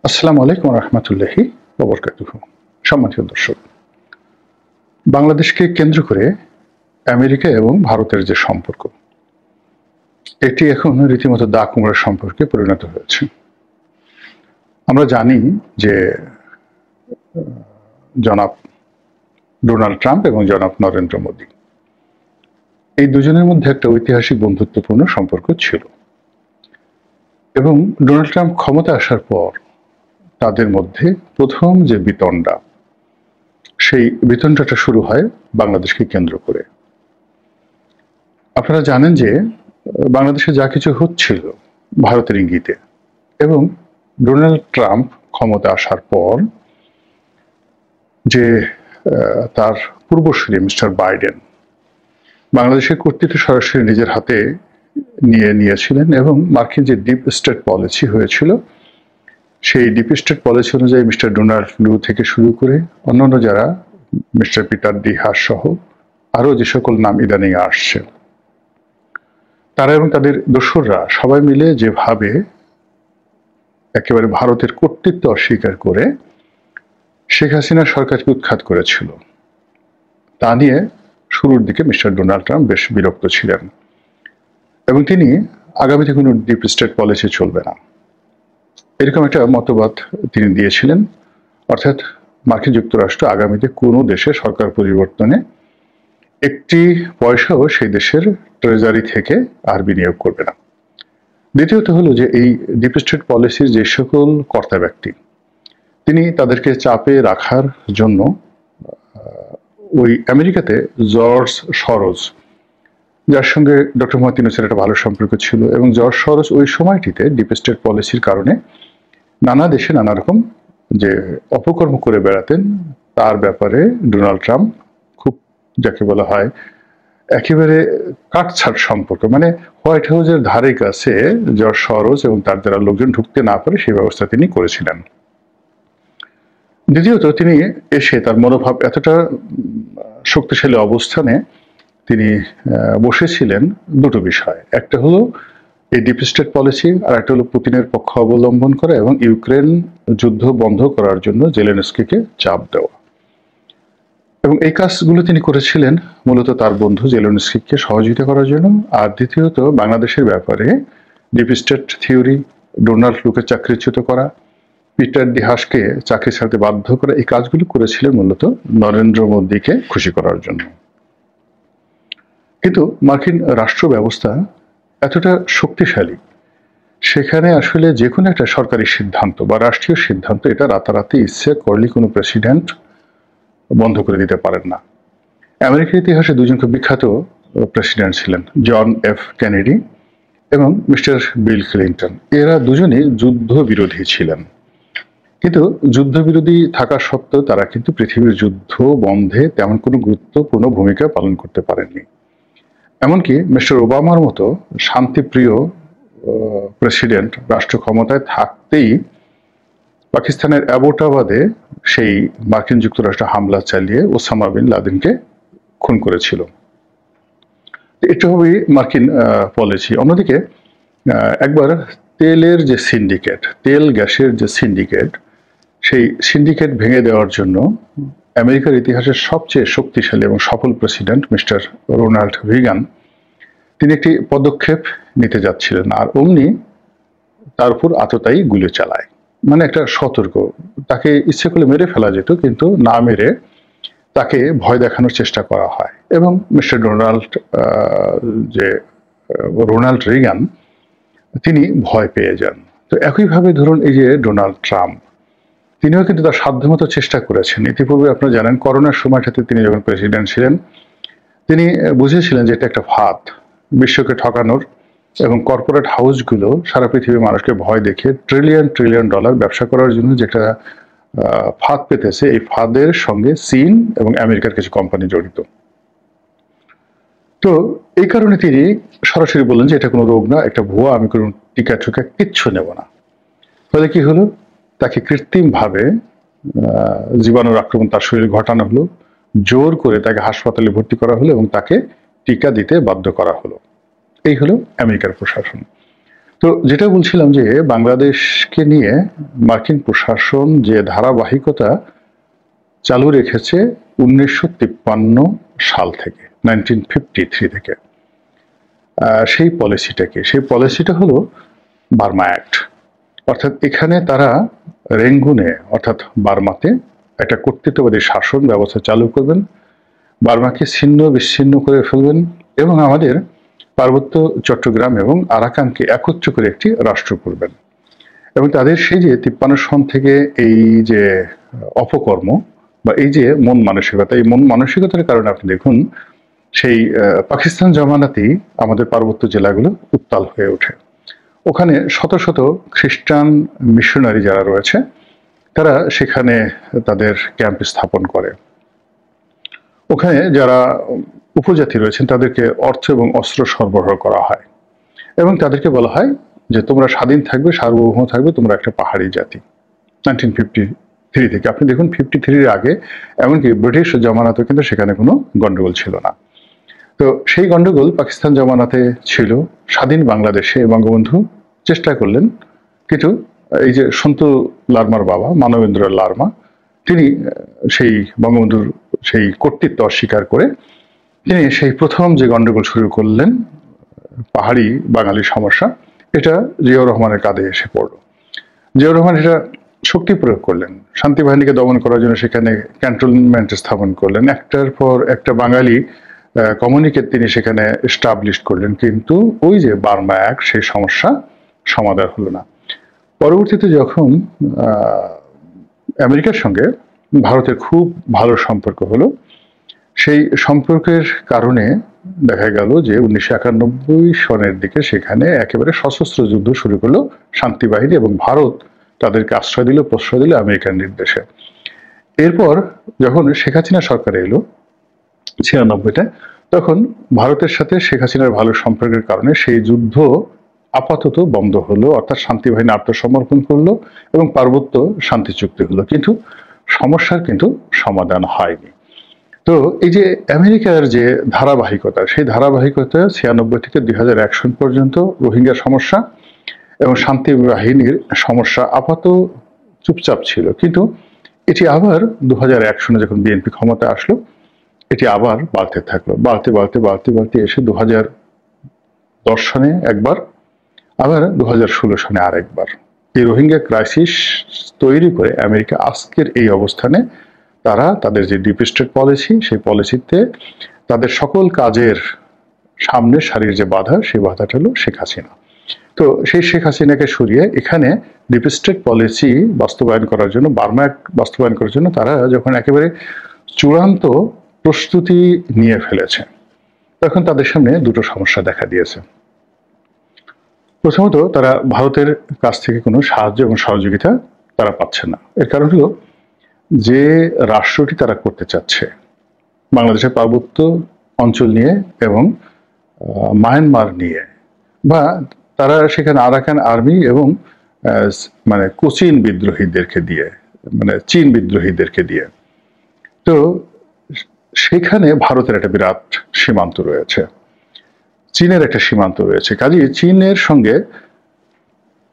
আসসালামু আলাইকুম রহমতুল্লাহি ওবরকাতুহু। সম্মানিত দর্শক, বাংলাদেশকে কেন্দ্র করে আমেরিকা এবং ভারতের যে সম্পর্ক, এটি এখন রীতিমতো দা কুমড়ার সম্পর্কে পরিণত হয়েছে। আমরা জানি যে জনাব ডোনাল্ড ট্রাম্প এবং জনাব নরেন্দ্র মোদী, এই দুজনের মধ্যে একটা ঐতিহাসিক বন্ধুত্বপূর্ণ সম্পর্ক ছিল এবং ডোনাল্ড ট্রাম্প ক্ষমতা আসার পর তাদের মধ্যে প্রথম যে বিতণ্ডা, সেই বিতণ্ডাটা শুরু হয় বাংলাদেশকে কেন্দ্র করে। আপনারা জানেন যে বাংলাদেশে যা কিছু হচ্ছিল ভারতের ইঙ্গিতে, এবং ডোনাল্ড ট্রাম্প ক্ষমতা আসার পর যে তার পূর্বসূরি মিস্টার বাইডেন বাংলাদেশের কর্তৃত্ব সরাসরি নিজের হাতে নিয়েছিলেন এবং মার্কিন যে ডিপ স্টেট পলিসি হয়েছিল, সেই ডিপ স্টেট পলিসি অনুযায়ী মিস্টার ডোনাল্ড লু থেকে শুরু করে অন্যান্য যারা মিস্টার পিটার ডি হাস সহ আরও যে সকল নাম ইদানিং আসছে, তারা এবং তাদের দোসররা সবাই মিলে যেভাবে একেবারে ভারতের কর্তৃত্ব অস্বীকার করে শেখ হাসিনা সরকারকে উৎখাত করেছিল, তা নিয়ে শুরুর দিকে মিস্টার ডোনাল্ড ট্রাম্প বেশ বিরক্ত ছিলেন এবং তিনি আগামীতে কোনো ডিপ স্টেট পলিসি চলবে না, এরকম একটা মতবাদ তিনি দিয়েছিলেন। অর্থাৎ মার্কিন যুক্তরাষ্ট্র আগামীতে কোনো দেশে সরকার পরিবর্তনে একটি পয়সাও সেই দেশের ট্রেজারি থেকে আর বিনিয়োগ করবে না। দ্বিতীয়ত হলো যে এই ডিপ স্টেট পলিসির যে সকল কর্তা ব্যক্তি, তিনি তাদেরকে চাপে রাখার জন্য ওই আমেরিকাতে জর্জ সরোজ, যার সঙ্গে ডক্টর মোহাম্মদ ইউনূসের একটা ভালো সম্পর্ক ছিল, এবং জর্জ সরোজ ওই সময়টিতে ডিপ স্টেট পলিসির কারণে নানা দেশে নানা রকম যে অপকর্ম করে বেড়াতেন, তার ব্যাপারে ডোনাল্ড ট্রাম্প খুব, যাকে বলা হয় একেবারে কাটছাট সম্পর্ক, মানে হোয়াইট হাউসের ধারে কাছে জর্জ সরোজ এবং তার দ্বারা লোকজন ঢুকতে না পারে সেই ব্যবস্থা তিনি করেছিলেন। দ্বিতীয়ত, তিনি এসে তার মনোভাব এতটা শক্তিশালী অবস্থানে তিনি বসেছিলেন দুটো বিষয়, একটা হলো এই ডিপ স্টেট পলিসি, আর একটা হলো পুতিনের পক্ষ অবলম্বন করা এবং ইউক্রেন যুদ্ধ বন্ধ করার জন্য জেলেনস্কিকে চাপ দেওয়া। এবং এই কাজগুলো তিনি করেছিলেন মূলত তার বন্ধু জেলেনস্কিকে সহযোগিতা করার জন্য। আর দ্বিতীয়ত, বাংলাদেশের ব্যাপারে ডিপ স্টেট থিওরি, ডোনাল্ড লুকে চাকরিচ্যুত করা, পিটার ডি হাসকে চাকরি ছাড়তে বাধ্য করা, এই কাজগুলো করেছিলেন মূলত নরেন্দ্র মোদীকে খুশি করার জন্য। কিন্তু মার্কিন রাষ্ট্র ব্যবস্থা এতটা শক্তিশালী, সেখানে আসলে যে কোনো একটা সরকারি সিদ্ধান্ত বা রাষ্ট্রীয় সিদ্ধান্ত, এটা রাতারাতি ইচ্ছে করলে কোনো প্রেসিডেন্ট বন্ধ করে দিতে পারেন না। আমেরিকার ইতিহাসে দুজন খুব বিখ্যাত প্রেসিডেন্ট ছিলেন, জন এফ কেনেডি এবং মিস্টার বিল ক্লিন্টন। এরা দুজনেই যুদ্ধ বিরোধী ছিলেন, কিন্তু যুদ্ধবিরোধী থাকা সত্ত্বেও তারা কিন্তু পৃথিবীর যুদ্ধ বন্ধে তেমন কোনো গুরুত্বপূর্ণ ভূমিকা পালন করতে পারেননি। এমনকি মিস্টার ওবামার মতো শান্তিপ্রিয় প্রেসিডেন্ট রাষ্ট্র ক্ষমতায় থাকতেই পাকিস্তানের অ্যাবোটাবাদে সেই মার্কিন যুক্তরাষ্ট্র হামলা চালিয়ে ওসামা বিন লাদেনকে খুন করেছিল। এটা হবে মার্কিন পলিসি। অন্যদিকে একবার তেলের যে সিন্ডিকেট, তেল গ্যাসের যে সিন্ডিকেট, সেই সিন্ডিকেট ভেঙে দেওয়ার জন্য আমেরিকার ইতিহাসের সবচেয়ে শক্তিশালী এবং সফল প্রেসিডেন্ট মিস্টার রোনাল্ড রিগান, তিনি একটি পদক্ষেপ নিতে যাচ্ছিলেন, আর অমনি তার উপর আততায়ী গুলি চালায়, মানে একটা সতর্ক, তাকে ইচ্ছে করলে মেরে ফেলা যেত, কিন্তু না মেরে তাকে ভয় দেখানোর চেষ্টা করা হয় এবং মিস্টার রোনাল্ড রিগান তিনি ভয় পেয়ে যান। তো একইভাবে ধরুন এই যে ডোনাল্ড ট্রাম্প, তিনিও কিন্তু তার সাধ্যমতো চেষ্টা করেছেন। ইতিপূর্বে আপনারা জানেন করোনার সময়টাতে তিনি যখন প্রেসিডেন্ট ছিলেন, তিনি বুঝেছিলেন যে এটা একটা ফাঁদ বিশ্বকে ঠকানোর, এবং কর্পোরেট হাউসগুলো সারা পৃথিবীর মানুষকে ভয় দেখিয়ে ট্রিলিয়ন ট্রিলিয়ন ডলার ব্যবসা করার জন্য যেটা ফাঁদ পেতেছে, এই ফাঁদের সঙ্গে চীন এবং আমেরিকার কিছু কোম্পানি জড়িত। তো এই কারণে তিনি সরাসরি বললেন যে এটা কোনো রোগ না, একটা ভুয়া, আমি কোনো টিকা ঠুকা কিচ্ছু নেব না। ফলে কি হলো, তাকে কৃত্রিমভাবে জীবাণুর আক্রমণ তার শরীরে ঘটানো হলো, জোর করে তাকে হাসপাতালে ভর্তি করা হলো এবং তাকে টিকা দিতে বাধ্য করা হলো। এই হলো আমেরিকার প্রশাসন। তো যেটা বলছিলাম যে বাংলাদেশকে নিয়ে মার্কিন প্রশাসন যে ধারাবাহিকতা চালু রেখেছে 1953 সাল থেকে, 1953 থেকে, সেই পলিসিটাকে, সেই পলিসিটা হলো বার্মা অ্যাক্ট। অর্থাৎ এখানে তারা রেঙ্গুনে অর্থাৎ বার্মাতে একটা কর্তৃত্ববাদী শাসন ব্যবস্থা চালু করবেন, বার্মাকে ছিন্ন বিচ্ছিন্ন করে ফেলবেন এবং আমাদের পার্বত্য চট্টগ্রাম এবং আরাকানকে একত্র করে একটি রাষ্ট্র করবেন। এবং তাদের সেই যে 53 সন থেকে এই যে অপকর্ম বা এই যে মন মানসিকতা, এই মন মানসিকতার কারণে আপনি দেখুন সেই পাকিস্তান জমানাতেই আমাদের পার্বত্য জেলাগুলো উত্তাল হয়ে ওঠে। ওখানে শত শত খ্রিস্টান মিশনারি যারা রয়েছে তারা সেখানে তাদের ক্যাম্প স্থাপন করে। ওখানে যারা উপজাতি রয়েছেন তাদেরকে অর্থ এবং অস্ত্র সরবরাহ করা হয় এবং তাদেরকে বলা হয় যে তোমরা স্বাধীন থাকবে, সার্বভৌম থাকবে, তোমরা একটা পাহাড়ি জাতি। 1953 থেকে আপনি দেখুন, 53-এর আগে এমনকি ব্রিটিশ জমানাতেও কিন্তু সেখানে কোনো গন্ডগোল ছিল না। তো সেই গন্ডগোল পাকিস্তান জমানাতে ছিল। স্বাধীন বাংলাদেশে বঙ্গবন্ধু চেষ্টা করলেন, কিন্তু এই যে সন্তু লারমার বাবা মানবেন্দ্র লারমা, তিনি সেই বঙ্গবন্ধুর সেই কর্তৃত্ব অস্বীকার করে তিনি সেই প্রথম যে গন্ডগোল শুরু করলেন, পাহাড়ি বাঙালি সমস্যা, এটা জিয়াউর রহমানের কাঁধে এসে পড়ল। জিয়াউর রহমান এটা শক্তি প্রয়োগ করলেন, শান্তি বাহিনীকে দমন করার জন্য সেখানে ক্যান্টনমেন্ট স্থাপন করলেন, একটার পর একটা বাঙালি কমিউনিকেট তিনি সেখানে এস্টাবলিশ করলেন, কিন্তু ওই যে বার্মা অ্যাক্ট সেই সমস্যা সমাধান হলো না। পরবর্তীতে যখন আমেরিকার সঙ্গে ভারতের খুব ভালো সম্পর্ক হলো, সেই সম্পর্কের কারণে দেখা গেল যে 1991 সনের দিকে সেখানে একেবারে সশস্ত্র যুদ্ধ শুরু করলো শান্তি বাহিনী এবং ভারত তাদেরকে আশ্রয় দিল, প্রশ্রয় দিল আমেরিকার নির্দেশে। এরপর যখন শেখ হাসিনা সরকার এলো 96-তে, তখন ভারতের সাথে শেখ হাসিনার ভালো সম্পর্কের কারণে সেই যুদ্ধ আপাতত বন্ধ হলো, অর্থাৎ শান্তি বাহিনী আত্মসমর্পণ করলো এবং পার্বত্য শান্তি চুক্তি হলো, কিন্তু সমস্যার কিন্তু সমাধান হয়নি। তো এই যে আমেরিকার যে ধারাবাহিকতা, সেই ধারাবাহিকতা 96 থেকে 2001 সন পর্যন্ত রোহিঙ্গা সমস্যা এবং শান্তি বাহিনীর সমস্যা আপাতত চুপচাপ ছিল, কিন্তু এটি আবার 2001 সনে যখন বিএনপি ক্ষমতা আসলো, এটি আবার বাড়তে থাকলো, বাড়তে বাড়তে বাড়তে বাড়তে এসে 2010 সনে একবার, আবার 2016 সনে আরেকবার। এই রোহিঙ্গা ক্রাইসিস তৈরি করে আমেরিকা আজকের এই অবস্থানে তারা তাদের যে ডিপ স্টেট পলিসি, সেই পলিসিতে তাদের সকল কাজের সামনে সারির যে বাধা, সেই বাধাটা হলো শেখ হাসিনা। তো সেই শেখ হাসিনাকে সরিয়ে এখানে ডিপ স্টেট পলিসি বাস্তবায়ন করার জন্য, বার্মা অ্যাক্ট বাস্তবায়ন করার জন্য তারা যখন একেবারে চূড়ান্ত প্রস্তুতি নিয়ে ফেলেছে, তখন তাদের সামনে দুটো সমস্যা দেখা দিয়েছে। প্রথমত, তারা ভারতের কাছ থেকে কোনো সাহায্য এবং সহযোগিতা তারা পাচ্ছে না। এর কারণ হলো যে রাষ্ট্রটি তারা করতে চাচ্ছে বাংলাদেশের পার্বত্য অঞ্চল নিয়ে এবং মায়ানমার নিয়ে, বা তারা সেখানে আরাকান আর্মি এবং মানে কোচিন বিদ্রোহীদেরকে দিয়ে, মানে চীন বিদ্রোহীদেরকে দিয়ে, তো সেখানে ভারতের একটা বিরাট সীমান্ত রয়েছে, চীনের একটা সীমান্ত রয়েছে। কাজেই চীনের সঙ্গে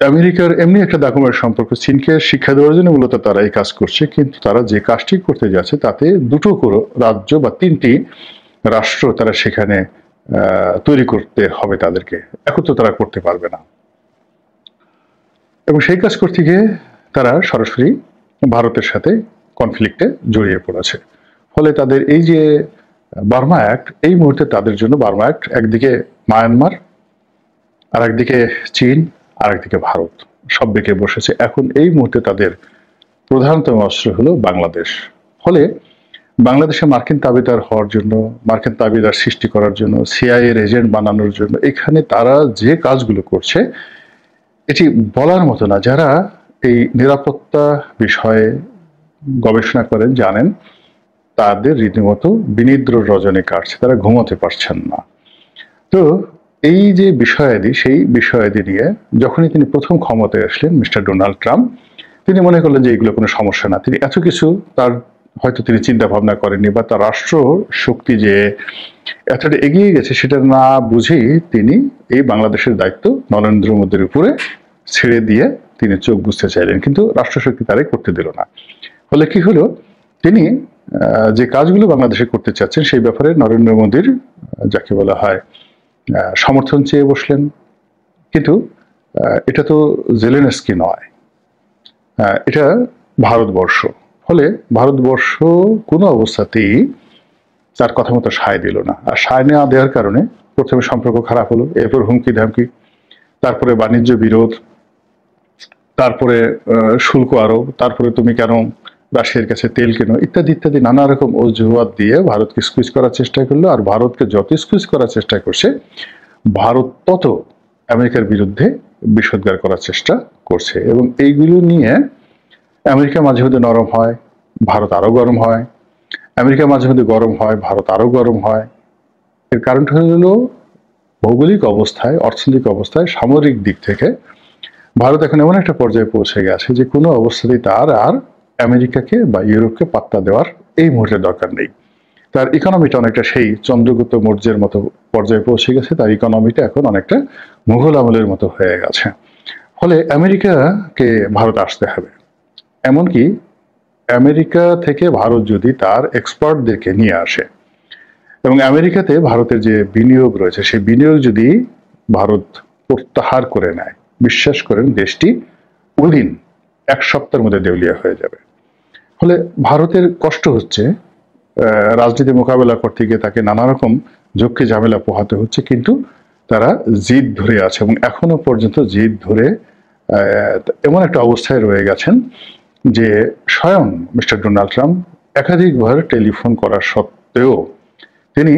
আমেরিকার এমনি একটা দাকুমের সম্পর্ক, চীনকে শিক্ষা দেওয়ার জন্য মূলত তারা এই কাজ করছে, কিন্তু তারা যে কাজটি করতে যাচ্ছে তাতে দুটো করে রাজ্য বা তিনটি রাষ্ট্র তারা সেখানে তৈরি করতে হবে, তাদেরকে একত্র তারা করতে পারবে না। এবং সেই কাজ করতে গিয়ে তারা সরাসরি ভারতের সাথে কনফ্লিক্টে জড়িয়ে পড়েছে। ফলে তাদের এই যে বার্মা অ্যাক্ট, এই মুহূর্তে তাদের জন্য বার্মা অ্যাক্ট একদিকে মায়ানমার, আর একদিকে চীন, আর একদিকে ভারত, সব দিকে বসেছে। এখন এই মুহূর্তে তাদের প্রধানতম অস্ত্র হলো বাংলাদেশ। ফলে বাংলাদেশে মার্কিন তাবেদার হওয়ার জন্য, মার্কিন তাবেদার সৃষ্টি করার জন্য, সিআইএর এজেন্ট বানানোর জন্য এখানে তারা যে কাজগুলো করছে এটি বলার মতো না। যারা এই নিরাপত্তা বিষয়ে গবেষণা করেন জানেন, তাদের রীতিমতো বিনিদ্র রজনী কাটছে, তারা ঘুমাতে পারছেন না। তো এই যে বিষয়াদি, সেই বিষয়াদি নিয়ে যখনই তিনি প্রথম ক্ষমতায় আসলেন মিস্টার ডোনাল্ড ট্রাম্প, তিনি মনে করলেন যে এগুলো কোনো সমস্যা না। তিনি এত কিছু তার হয়তো তিনি চিন্তা ভাবনা করেননি, বা তার রাষ্ট্র শক্তি যে এতটা এগিয়ে গেছে সেটা না বুঝেই তিনি এই বাংলাদেশের দায়িত্ব নরেন্দ্র মোদীর উপরে ছেড়ে দিয়ে তিনি চোখ বুঝতে চাইলেন, কিন্তু রাষ্ট্রশক্তি তারাই করতে দিল না। ফলে কি হলো, তিনি যে কাজগুলো বাংলাদেশে করতে চাচ্ছেন সেই ব্যাপারে নরেন্দ্র মোদীর যাকে বলা হয় সমর্থন চেয়ে বসলেন। কিন্তু এটা তো জেলেনস্কি নয়, এটা ভারতবর্ষ। ফলে ভারতবর্ষ কোনো অবস্থাতেই তার কথা মতো সায় দিল না। আর সায় না দেওয়ার কারণে প্রথমে সম্পর্ক খারাপ হলো, এরপর হুমকি ধামকি, তারপরে বাণিজ্য বিরোধ, তারপরে শুল্ক আরোপ, তারপরে তুমি কেন রাশিয়ার কাছে তেল কেনো, ইত্যাদি ইত্যাদি নানা রকম অজুহাত দিয়ে ভারতকে স্কুইজ করার চেষ্টা করলো। আর ভারতকে যত স্কুইজ করার চেষ্টা করছে, ভারত তত আমেরিকার বিরুদ্ধে বিষোদ্গার করার চেষ্টা করছে। এবং এইগুলো নিয়ে আমেরিকা মাঝে মধ্যে নরম হয়, ভারত আরো গরম হয়, আমেরিকা মাঝে মধ্যে গরম হয়, ভারত আরো গরম হয়। এর কারণটা হলো ভৌগোলিক অবস্থায়, অর্থনৈতিক অবস্থায়, সামরিক দিক থেকে ভারত এখন এমন একটা পর্যায়ে পৌঁছে গেছে যে কোনো অবস্থাতেই তার আর আমেরিকাকে বা ইউরোপকে পাত্তা দেওয়ার এই মুহূর্তে দরকার নেই। তার ইকোনমিটা অনেকটা সেই চন্দ্রগুপ্ত মৌর্যের মতো পর্যায়ে পৌঁছে গেছে, তার ইকোনমিটা এখন অনেকটা মুঘল আমলের মতো হয়ে গেছে। ফলে আমেরিকাকে ভারত আসতে হবে। এমনকি আমেরিকা থেকে ভারত যদি তার এক্সপার্টদেরকে নিয়ে আসে এবং আমেরিকাতে ভারতের যে বিনিয়োগ রয়েছে সেই বিনিয়োগ যদি ভারত প্রত্যাহার করে নেয়, বিশ্বাস করেন দেশটি উইদিন 1 সপ্তাহের মধ্যে দেউলিয়া হয়ে যাবে। ফলে ভারতের কষ্ট হচ্ছে, রাজনীতি মোকাবেলা করতে গিয়ে তাকে নানা রকম ঝক্কি ঝামেলা পোহাতে হচ্ছে, কিন্তু তারা জিদ ধরে আছে এবং এখনো পর্যন্ত জিদ ধরে এমন একটা অবস্থায় রয়ে গেছেন যে স্বয়ং মিস্টার ডোনাল্ড ট্রাম্প একাধিকবার টেলিফোন করার সত্ত্বেও তিনি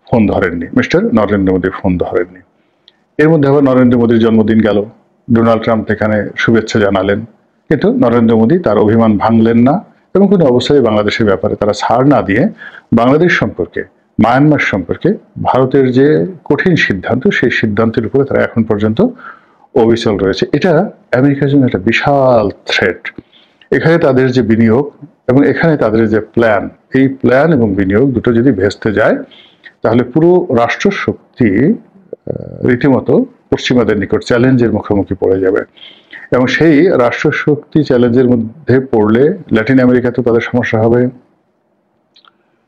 ফোন ধরেননি, মিস্টার নরেন্দ্র মোদী ফোন ধরেননি। এর মধ্যে আবার নরেন্দ্র মোদীর জন্মদিন গেল, ডোনাল্ড ট্রাম্প এখানে শুভেচ্ছা জানালেন, কিন্তু নরেন্দ্র মোদী তার অভিমান ভাঙলেন না এবং কোনো অবস্থায় বাংলাদেশের ব্যাপারে তারা ছাড় না দিয়ে বাংলাদেশ সম্পর্কে, মায়ানমার সম্পর্কে ভারতের যে কঠিন সিদ্ধান্ত সেই সিদ্ধান্তের উপরে তারা এখন পর্যন্ত অবিচল রয়েছে। এটা আমেরিকার জন্য একটা বিশাল থ্রেট। এখানে তাদের যে বিনিয়োগ এবং এখানে তাদের যে প্ল্যান, এই প্ল্যান এবং বিনিয়োগ দুটো যদি ভেস্তে যায় তাহলে পুরো রাষ্ট্র শক্তি রীতিমতো পশ্চিমাদের নিকট চ্যালেঞ্জের মুখোমুখি পড়ে যাবে। এবং সেই রাষ্ট্র শক্তি চ্যালেঞ্জের মধ্যে পড়লে ল্যাটিন আমেরিকাতে তাদের সমস্যা হবে,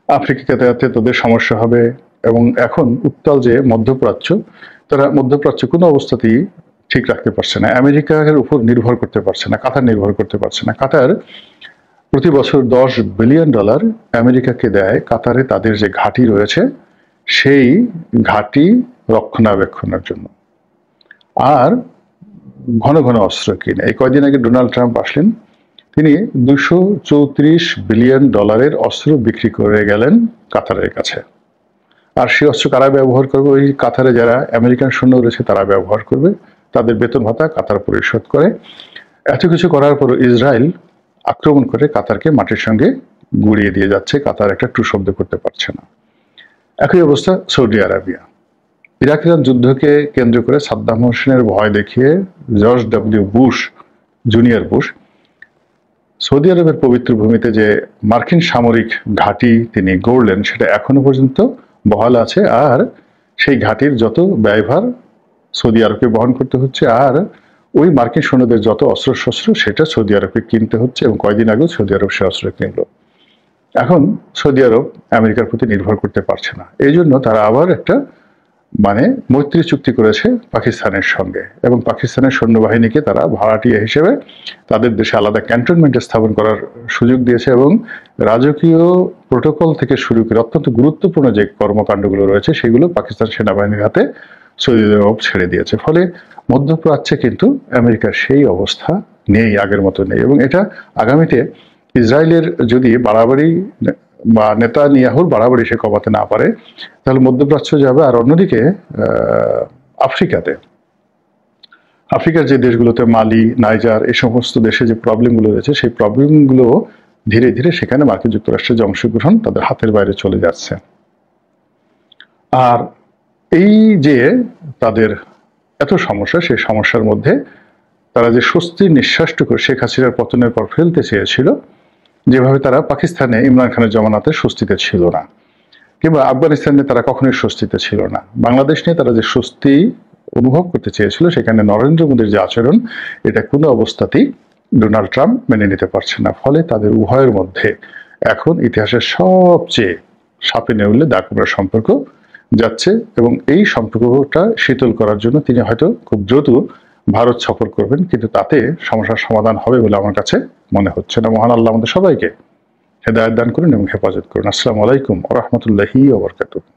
আফ্রিকাতে তাদের সমস্যা হবে, এবং এখন উত্তাল যে মধ্যপ্রাচ্য, তারা মধ্যপ্রাচ্য কোনো অবস্থাতেই ঠিক রাখতে পারছে না, আমেরিকার উপর নির্ভর করতে পারছে না, কাতার নির্ভর করতে পারছে না। কাতার প্রতি বছর $10 বিলিয়ন আমেরিকাকে দেয় কাতারে তাদের যে ঘাঁটি রয়েছে সেই ঘাঁটি রক্ষণাবেক্ষণের জন্য। আর ঘন ঘন অস্ত্র কিনে। এই কয়েকদিন আগে ডোনাল্ড ট্রাম্প আসলেন, তিনি $234 বিলিয়ন অস্ত্র বিক্রি করে গেলেন কাতারের কাছে। আর সেই অস্ত্র কারা ব্যবহার করবে? ওই কাতারে যারা আমেরিকান সৈন্য রয়েছে তারা ব্যবহার করবে, তাদের বেতন ভাতা কাতার পরিশোধ করে। এত কিছু করার পর ইসরায়েল আক্রমণ করে কাতারকে মাটির সঙ্গে গুড়িয়ে দিয়ে যাচ্ছে, কাতার একটা টু শব্দ করতে পারছে না। একই অবস্থা সৌদি আরবিয়া। ইরাক ইরান যুদ্ধকে কেন্দ্র করে সাদ্দাম হোসেনের ভয় দেখিয়ে George W Bush, junior Bush, Saudi আরবের পবিত্র ভূমিতে যে মার্কিন সামরিক ঘাঁটি তিনি গড়লেন সেটা এখনো পর্যন্ত বহাল আছে। আর সেই ঘাঁটির যত ব্যয়ভার সৌদি আরবকে বহন করতে হচ্ছে, আর ওই মার্কিন সৈন্যদের যত অস্ত্রশস্ত্র সেটা সৌদি আরবকে কিনতে হচ্ছে। এবং কয়েকদিন আগেও সৌদি আরব সে অস্ত্র কিনল। এখন সৌদি আরব আমেরিকার প্রতি নির্ভর করতে পারছে না, এই জন্য তারা আবার একটা মৈত্রী চুক্তি করেছে পাকিস্তানের সঙ্গে, এবং পাকিস্তানের সৈন্যবাহিনীকে তারা ভাড়াটিয়া হিসেবে তাদের দেশে আলাদা ক্যান্টনমেন্টে স্থাপন করার সুযোগ দিয়েছে, এবং রাজকীয় প্রোটোকল থেকে শুরু করে অত্যন্ত গুরুত্বপূর্ণ যে কর্মকাণ্ডগুলো রয়েছে সেগুলো পাকিস্তান সেনাবাহিনীর হাতে সৌদি আরব ছেড়ে দিয়েছে। ফলে মধ্যপ্রাচ্যে কিন্তু আমেরিকার সেই অবস্থা নেই, আগের মতো নেই। এবং এটা আগামীতে ইসরায়েলের যদি বাড়াবাড়ি বা নেতানিয়াহুর বাড়াবাড়ি সে কমাতে না পারে তাহলে মধ্যপ্রাচ্য যাবে। আর অন্যদিকে আফ্রিকার যে দেশগুলোতে মালি, নাইজার, এই সমস্ত দেশে যে প্রবলেমগুলো রয়েছে সেই প্রবলেমগুলো ধীরে ধীরে সেখানে মার্কিন যুক্তরাষ্ট্রের যে অংশগ্রহণ তাদের হাতের বাইরে চলে যাচ্ছে। আর এই যে তাদের এত সমস্যা, সেই সমস্যার মধ্যে তারা যে স্বস্তির নিঃশ্বাসটুকু শেখ হাসিনার পতনের পর ফেলতে চেয়েছিল যেভাবে তারা পাকিস্তানে ইমরান খানের জমানাতে স্বস্তিতে ছিল না, কিংবা আফগানিস্তানে তারা কখনোই স্বস্তিতে ছিল না। বাংলাদেশ নিয়ে তারা যে স্বস্তি অনুভব করতে চেয়েছিল, সেখানে নরেন্দ্র মোদীর যে আচরণ, এটা কোনো অবস্থাতেই ডোনাল্ড ট্রাম্প মেনে নিতে পারছে না। ফলে তাদের উভয়ের মধ্যে এখন ইতিহাসের সবচেয়ে সাপে নেউলে দাগ সম্পর্ক যাচ্ছে, এবং এই সম্পর্কটা শীতল করার জন্য তিনি হয়তো খুব দ্রুত ভারত সফর করবেন, কিন্তু তাতে সমস্যার সমাধান হবে বলে আমার কাছে মনে হচ্ছে না। মহান আল্লাহ আমাদের সবাইকে হেদায়েত দান করুন এবং হেফাজত করুন। আসসালামু আলাইকুম ওয়া রাহমাতুল্লাহি ওয়া বারাকাতুহু।